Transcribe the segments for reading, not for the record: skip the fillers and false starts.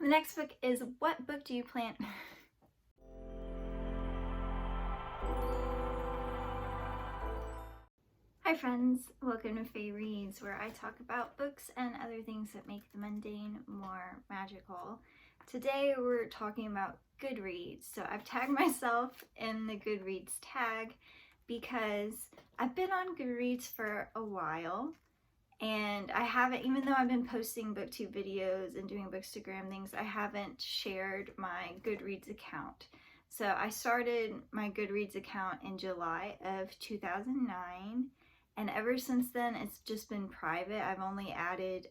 The next book is What Book Do You Plan? Hi friends, welcome to Faye Reads, where I talk about books and other things that make the mundane more magical. Today we're talking about Goodreads. So I've tagged myself in the Goodreads tag because I've been on Goodreads for a while, and I haven't, even though I've been posting booktube videos and doing bookstagram things, I haven't shared my Goodreads account. So I started my Goodreads account in July of 2009. And ever since then, it's just been private. I've only added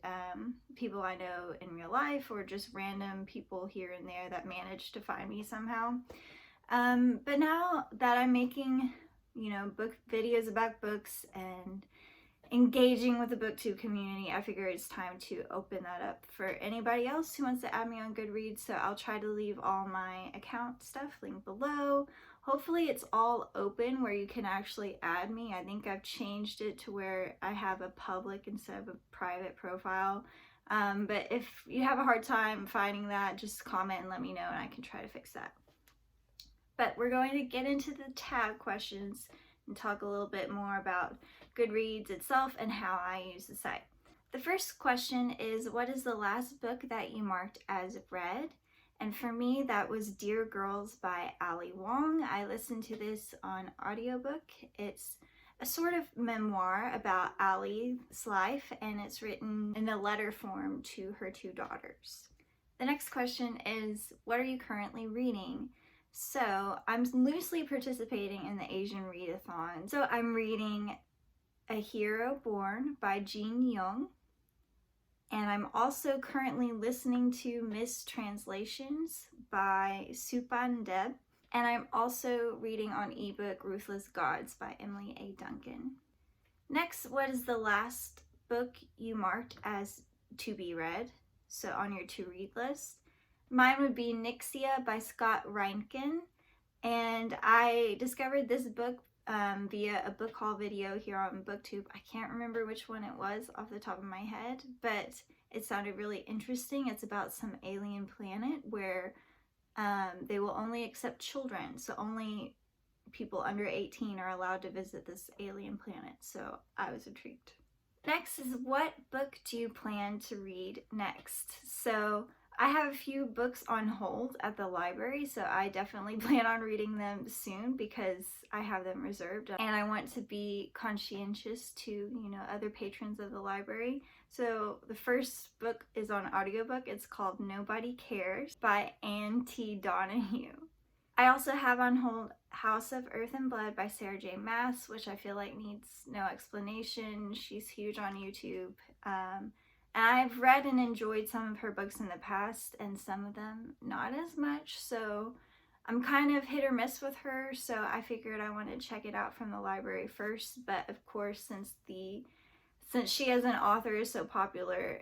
people I know in real life or just random people here and there that managed to find me somehow. But now that I'm making, book videos about books and engaging with the booktube community, I figure it's time to open that up for anybody else who wants to add me on Goodreads. So I'll try to leave all my account stuff linked below. Hopefully it's all open where you can actually add me. I think I've changed it to where I have a public instead of a private profile. But if you have a hard time finding that, just comment and let me know and I can try to fix that. But we're going to get into the tag questions and talk a little bit more about Goodreads itself and how I use the site. The first question is, what is the last book that you marked as read? And for me, that was Dear Girls by Wong. I listened to this on audiobook. It's a sort of memoir about Allie's life, and it's written in a letter form to her two daughters. The next question is, what are you currently reading? So I'm loosely participating in the Asian readathon. So I'm reading A Hero Born by Yong. And I'm also currently listening to Mistranslations by Sopan Deb. And I'm also reading on ebook Ruthless Gods by Emily A. Duncan. Next, what is the last book you marked as to be read? So on your to read list. Mine would be Nyxia by Reintgen. And I discovered this book via a book haul video here on BookTube. I can't remember which one it was off the top of my head, but it sounded really interesting. It's about some alien planet where they will only accept children, so only people under 18 are allowed to visit this alien planet, so I was intrigued. Next is, what book do you plan to read next? So I have a few books on hold at the library, so I definitely plan on reading them soon because I have them reserved and I want to be conscientious to, other patrons of the library. So the first book is on audiobook. It's called Nobody Cares by Anne T. Donahue. I also have on hold House of Earth and Blood by Sarah J. Maas, which I feel like needs no explanation. She's huge on YouTube. I've read and enjoyed some of her books in the past and some of them not as much, so I'm kind of hit or miss with her, so I figured I wanted to check it out from the library first. But of course, since she as an author is so popular,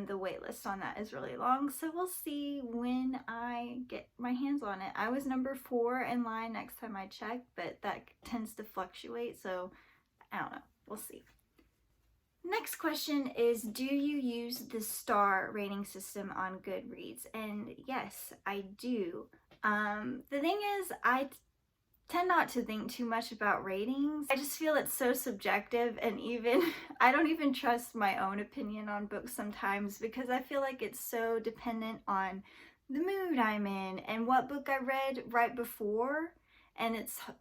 the wait list on that is really long, so we'll see when I get my hands on it. I was number 4 in line next time I checked, but that tends to fluctuate, so I don't know, we'll see. Next question is, do you use the star rating system on Goodreads? And yes, I do. The thing is, I tend not to think too much about ratings. I just feel it's so subjective, and I don't even trust my own opinion on books sometimes because I feel like it's so dependent on the mood I'm in and what book I read right before,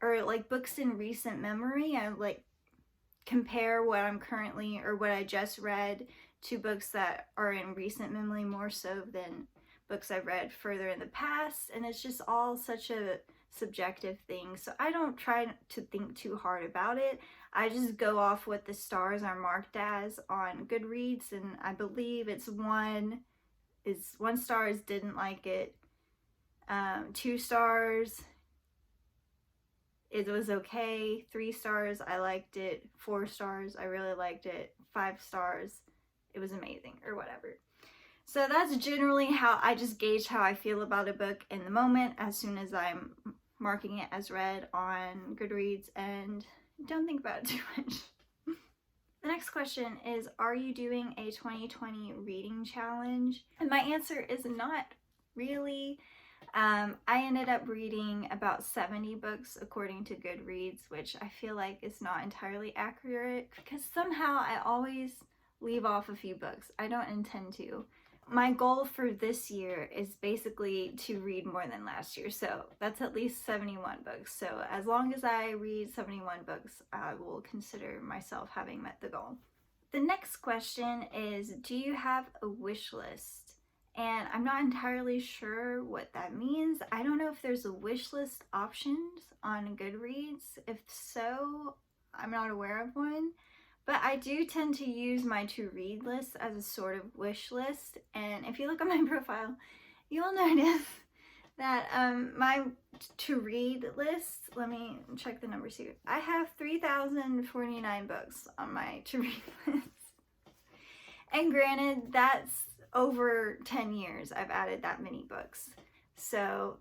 or like books in recent memory. I like compare what I'm currently or what I just read to books that are in recent memory more so than books I've read further in the past, and it's just all such a subjective thing. So I don't try to think too hard about it. I just go off what the stars are marked as on Goodreads, and I believe it's 1 star is didn't like it, 2 stars it was okay, 3 stars I liked it, 4 stars I really liked it, 5 stars it was amazing, or whatever. So that's generally how I just gauge how I feel about a book in the moment as soon as I'm marking it as read on Goodreads, and don't think about it too much. The next question is, are you doing a 2020 reading challenge? And my answer is not really. I ended up reading about 70 books according to Goodreads, which I feel like is not entirely accurate because somehow I always leave off a few books. I don't intend to. My goal for this year is basically to read more than last year, so that's at least 71 books. So as long as I read 71 books, I will consider myself having met the goal. The next question is, do you have a wish list? And I'm not entirely sure what that means. I don't know if there's a wish list options on Goodreads. If so, I'm not aware of one. But I do tend to use my to-read list as a sort of wish list. And if you look at my profile, you'll notice that my to-read list, let me check the numbers here. I have 3,049 books on my to-read list. And granted, that's over 10 years I've added that many books. So,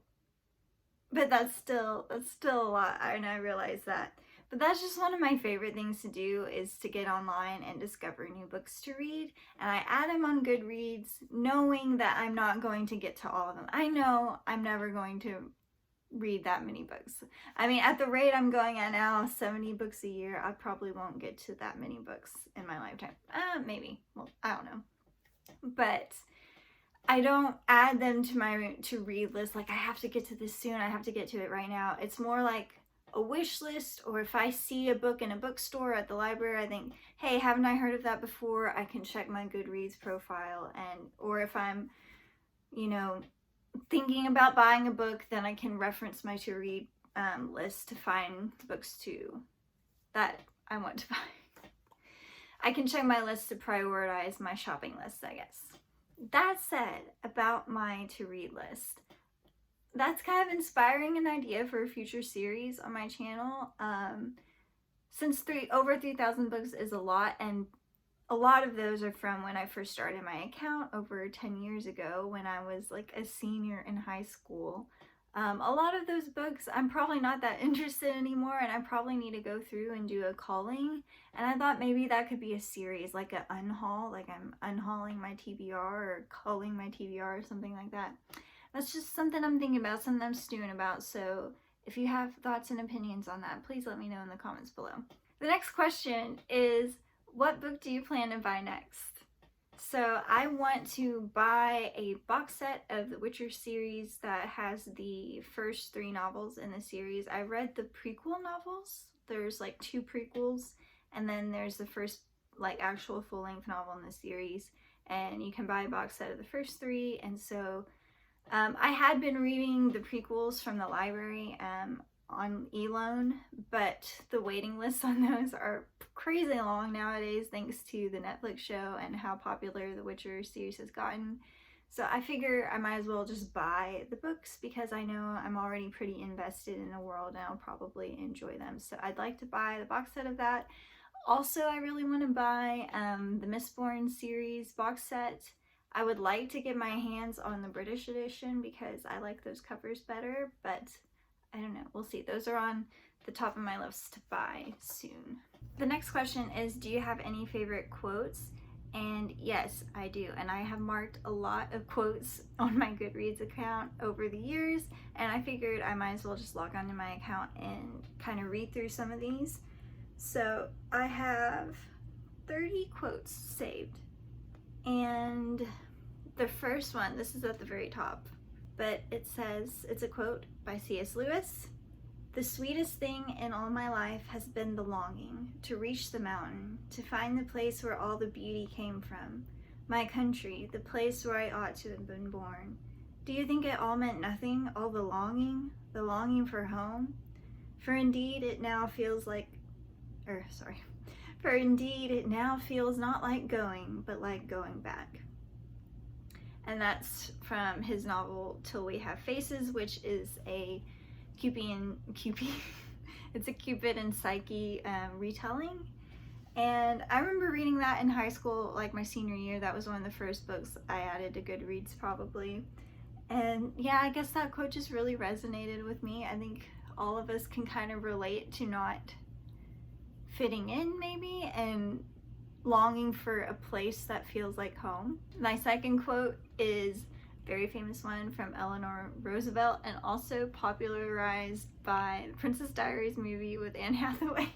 but that's still a lot, and I realize that. But that's just one of my favorite things to do, is to get online and discover new books to read. And I add them on Goodreads knowing that I'm not going to get to all of them. I know I'm never going to read that many books. I mean, at the rate I'm going at now, 70 books a year, I probably won't get to that many books in my lifetime. Maybe. Well, I don't know. But I don't add them to my to-read list like I have to get to this soon, I have to get to it right now. It's more like a wish list, or if I see a book in a bookstore at the library, I think, hey, haven't I heard of that before? I can check my Goodreads profile. And or if I'm, thinking about buying a book, then I can reference my to-read list to find books that I want to buy. I can check my list to prioritize my shopping list, I guess. That said, about my to-read list, that's kind of inspiring an idea for a future series on my channel. Since over 3,000 books is a lot, and a lot of those are from when I first started my account over 10 years ago when I was like a senior in high school. A lot of those books I'm probably not that interested anymore, and I probably need to go through and do a culling. And I thought maybe that could be a series, like an unhaul, like I'm unhauling my TBR or culling my TBR or something like that. That's just something I'm thinking about, something I'm stewing about. So if you have thoughts and opinions on that, please let me know in the comments below. The next question is, what book do you plan to buy next? So I want to buy a box set of the Witcher series that has the first 3 novels in the series. I read the prequel novels. There's like 2 prequels, and then there's the first like actual full-length novel in the series, and you can buy a box set of the first 3. And so I had been reading the prequels from the library on eLoan, but the waiting lists on those are crazy long nowadays thanks to the Netflix show and how popular the Witcher series has gotten. So I figure I might as well just buy the books because I know I'm already pretty invested in the world and I'll probably enjoy them. So I'd like to buy the box set of that. Also, I really want to buy the Mistborn series box set. I would like to get my hands on the British edition because I like those covers better, but I don't know, we'll see. Those are on the top of my list to buy soon. The next question is, do you have any favorite quotes? And yes, I do. And I have marked a lot of quotes on my Goodreads account over the years, and I figured I might as well just log onto my account and kind of read through some of these. So I have 30 quotes saved. And the first one, this is at the very top, but it says, it's a quote by C.S. Lewis. "The sweetest thing in all my life has been the longing to reach the mountain, to find the place where all the beauty came from, my country, the place where I ought to have been born. Do you think it all meant nothing, all the longing for home? For indeed it now feels not like going, but like going back." And that's from his novel Till We Have Faces, which is a it's a Cupid and Psyche retelling. And I remember reading that in high school, like my senior year. That was one of the first books I added to Goodreads probably. And yeah, I guess that quote just really resonated with me. I think all of us can kind of relate to not fitting in maybe, and longing for a place that feels like home. My second quote is, very famous one from Eleanor Roosevelt, and also popularized by the Princess Diaries movie with Anne Hathaway.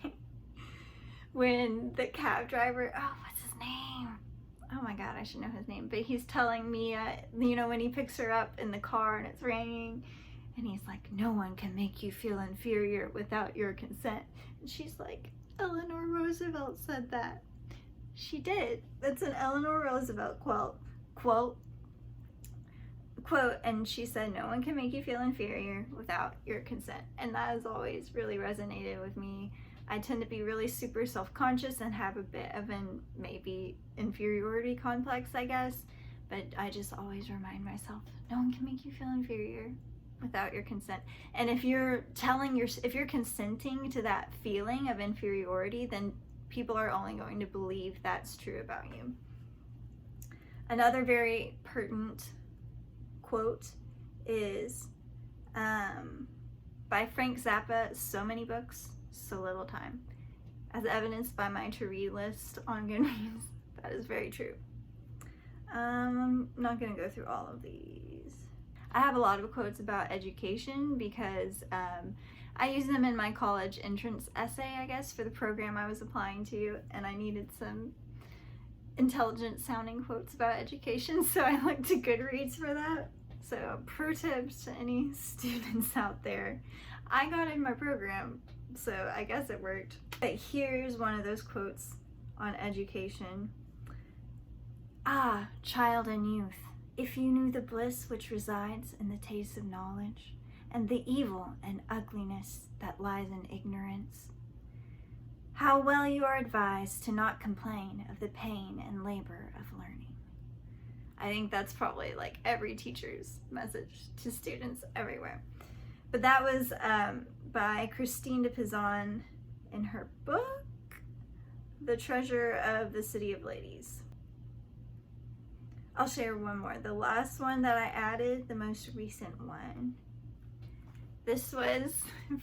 When the cab driver, oh, what's his name? Oh my god, I should know his name. But he's telling Mia, you know, when he picks her up in the car and it's raining, and he's like, no one can make you feel inferior without your consent. And she's like, Eleanor Roosevelt said that. She did. That's an Eleanor Roosevelt quote, and she said, no one can make you feel inferior without your consent. And that has always really resonated with me. I tend to be really super self-conscious and have a bit of an maybe inferiority complex, I guess, but I just always remind myself, no one can make you feel inferior without your consent. And if you're consenting to that feeling of inferiority, then people are only going to believe that's true about you. Another very pertinent quote is by Frank Zappa, So Many Books, So Little Time, as evidenced by my to-read list on Goodreads. That is very true. I'm not going to go through all of these. I have a lot of quotes about education because I use them in my college entrance essay, I guess, for the program I was applying to, and I needed some intelligent sounding quotes about education, so I looked to Goodreads for that. So pro tips to any students out there. I got in my program, so I guess it worked. But here's one of those quotes on education. Ah, child and youth, if you knew the bliss which resides in the taste of knowledge, and the evil and ugliness that lies in ignorance, how well you are advised to not complain of the pain and labor of learning. I think that's probably like every teacher's message to students everywhere. But that was by Christine de Pizan in her book, The Treasure of the City of Ladies. I'll share one more. The last one that I added, the most recent one. This was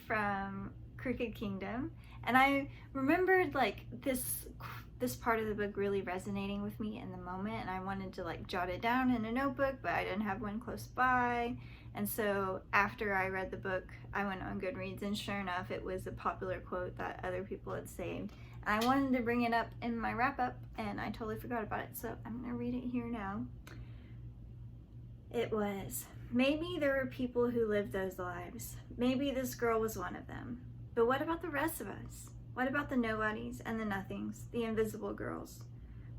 from Crooked Kingdom. And I remembered like this part of the book really resonating with me in the moment, and I wanted to like jot it down in a notebook, but I didn't have one close by. And so after I read the book, I went on Goodreads, and sure enough, it was a popular quote that other people had saved. And I wanted to bring it up in my wrap-up, and I totally forgot about it, so I'm gonna read it here now. It was, maybe there were people who lived those lives. Maybe this girl was one of them. But what about the rest of us? What about the nobodies and the nothings, the invisible girls?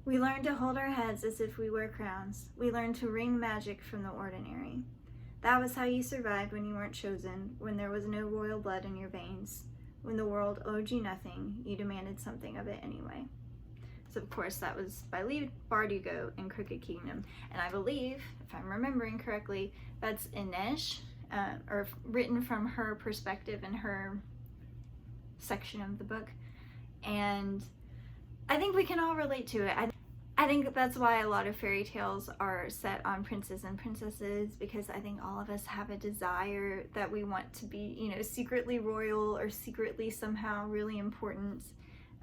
We learned to hold our heads as if we wore crowns. We learned to wring magic from the ordinary. That was how you survived when you weren't chosen, when there was no royal blood in your veins. When the world owed you nothing, you demanded something of it anyway. So of course that was by Leigh Bardugo in Crooked Kingdom. And I believe, if I'm remembering correctly, that's Inej, or written from her perspective in her section of the book. And I think we can all relate to it. I think that's why a lot of fairy tales are set on princes and princesses, because I think all of us have a desire that we want to be, you know, secretly royal or secretly somehow really important.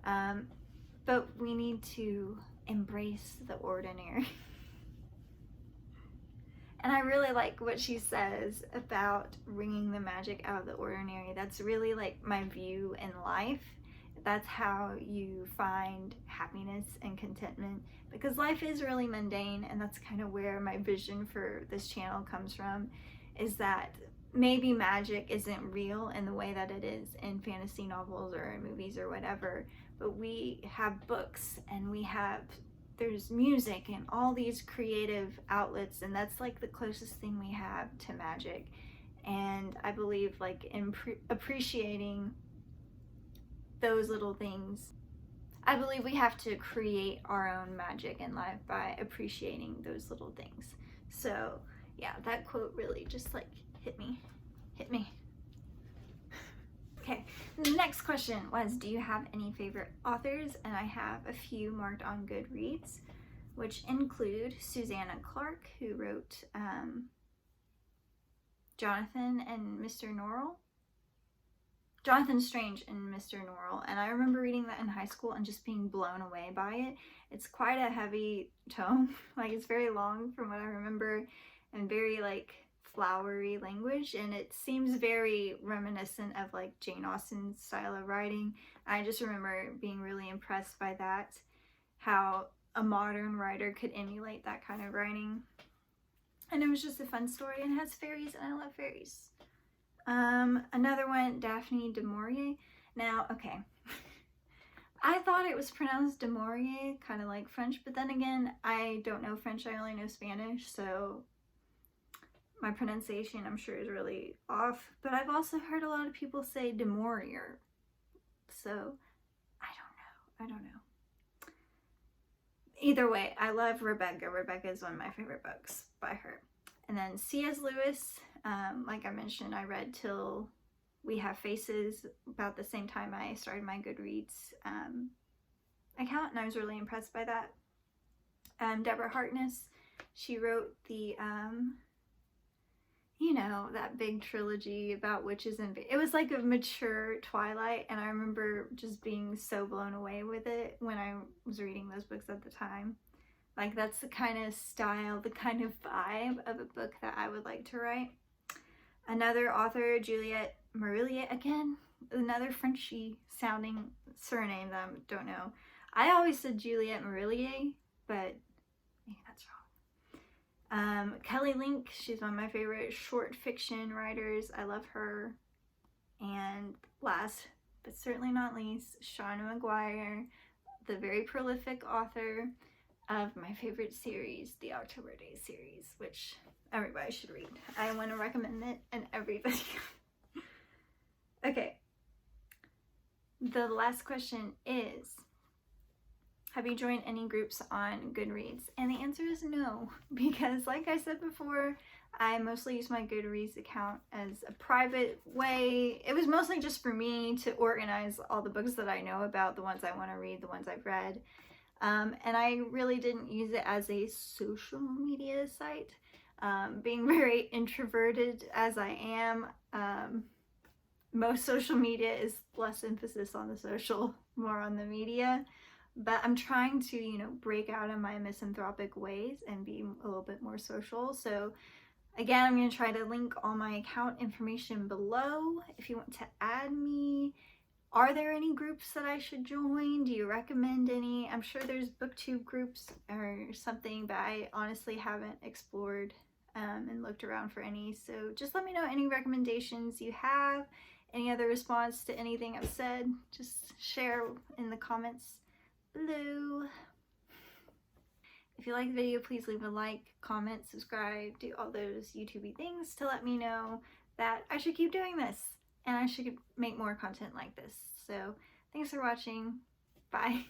But we need to embrace the ordinary. And I really like what she says about wringing the magic out of the ordinary. That's really like my view in life. That's how you find happiness and contentment, because life is really mundane, and that's kind of where my vision for this channel comes from, is that maybe magic isn't real in the way that it is in fantasy novels or in movies or whatever, but we have books and there's music and all these creative outlets, and that's like the closest thing we have to magic. And I believe like in appreciating those little things, I believe we have to create our own magic in life by appreciating those little things. So yeah, that quote really just like hit me. Okay, the next question was, do you have any favorite authors? And I have a few marked on Goodreads, which include Susanna Clarke, who wrote Jonathan Strange and Mr. Norrell. And I remember reading that in high school and just being blown away by it. It's quite a heavy tome, like it's very long from what I remember. and very like flowery language, and it seems very reminiscent of like Jane Austen's style of writing. I just remember being really impressed by that, how a modern writer could emulate that kind of writing. And it was just a fun story, and it has fairies, and I love fairies. Another one, Daphne du Maurier. Now, okay, I thought it was pronounced du Maurier, kind of like French, but then again, I don't know French, I only know Spanish, so my pronunciation, I'm sure, is really off. But I've also heard a lot of people say du Maurier, so I don't know. Either way, I love Rebecca. Rebecca is one of my favorite books by her. And then C.S. Lewis, like I mentioned, I read Till We Have Faces about the same time I started my Goodreads account, and I was really impressed by that. Deborah Harkness, she wrote the, you know, that big trilogy about witches, and it was like a mature Twilight, and I remember just being so blown away with it when I was reading those books at the time. Like, that's the kind of style, the kind of vibe of a book that I would like to write. Another author, Juliette Maurier, again, another Frenchy sounding surname that I don't know. I always said Juliette Maurier, but maybe that's wrong. Kelly Link, she's one of my favorite short fiction writers. I love her. And last, but certainly not least, Shauna Maguire, the very prolific author of my favorite series, the October Days series, which everybody should read. I want to recommend it in every video. Okay, the last question is, have you joined any groups on Goodreads? And the answer is no, because like I said before, I mostly use my Goodreads account as a private way. It was mostly just for me to organize all the books that I know about, the ones I want to read, the ones I've read. And I really didn't use it as a social media site. Being very introverted as I am, most social media is less emphasis on the social, more on the media. But I'm trying to, you know, break out of my misanthropic ways and be a little bit more social. So again, I'm going to try to link all my account information below if you want to add me. Are there any groups that I should join? Do you recommend any? I'm sure there's booktube groups or something, but I honestly haven't explored and looked around for any. So just let me know any recommendations you have, any other response to anything I've said. Just share in the comments below. If you like the video, please leave a like, comment, subscribe, do all those YouTube-y things to let me know that I should keep doing this and I should make more content like this. So thanks for watching. Bye.